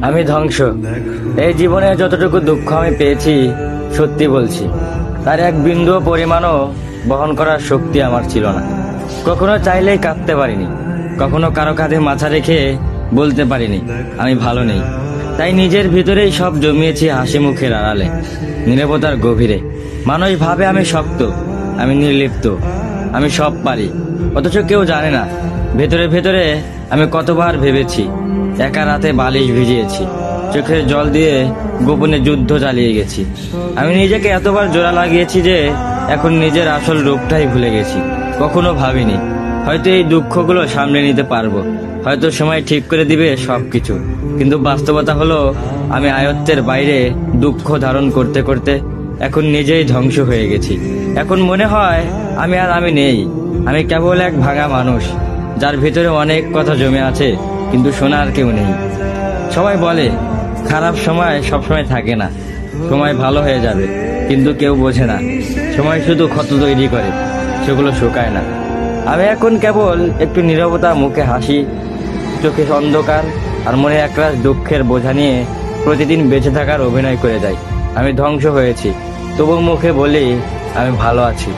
আমি ধ্বংস। এই জীবনে যতটুকু দুঃখ আমি পেয়েছি, সত্যি বলছি, তার এক বিন্দুও পরিমাণও বহন করার শক্তি আমার ছিল না। কখনো চাইলেই কাঁদতে পারিনি, কখনো কারো কাঁধে মাথা রেখে বলতে পারিনি আমি ভালো নেই। তাই নিজের ভিতরেই সব জমিয়েছি হাসি মুখের আড়ালে, নীরবতার গভীরে। মানুষ ভাবে আমি শক্ত, আমি নির্লিপ্ত, আমি সব পারি, অথচ কেউ জানে না ভেতরে ভেতরে আমি কতবার ভেবেছি। একা রাতে বালিশ ভিজিয়েছি, চোখের জল দিয়ে গোপনে যুদ্ধ চালিয়ে গেছি। আমি নিজেকে এতবার জোড়া লাগিয়েছি যে এখন নিজের আসল রূপটাই ভুলে গেছি। কখনো ভাবিনি হয়তো এই দুঃখগুলো সামলে নিতে পারবো, হয়তো সময় ঠিক করে দিবে সবকিছু। কিন্তু বাস্তবতা হলো আমি আয়ত্তের বাইরে দুঃখ ধারণ করতে করতে এখন নিজেই ধ্বংস হয়ে গেছি। এখন মনে হয় আমি নেই, আমি কেবল এক ভাঙা মানুষ, যার ভিতরে অনেক কথা জমে আছে কিন্তু শোনার কেউ নেই। সবাই বলে খারাপ সময় সবসময় থাকে না, সময় ভালো হয়ে যাবে, কিন্তু কেউ বোঝে না সময় শুধু ক্ষত তৈরি করে, সেগুলো শুকায় না। আমি এখন কেবল একটু নীরবতা, মুখে হাসি, চোখে অন্ধকার আর মনে একরাশ দুঃখের বোঝা নিয়ে প্রতিদিন বেঁচে থাকার অভিনয় করে যাই। আমি ধ্বংস হয়েছি, তবু মুখে বলি আমি ভালো আছি।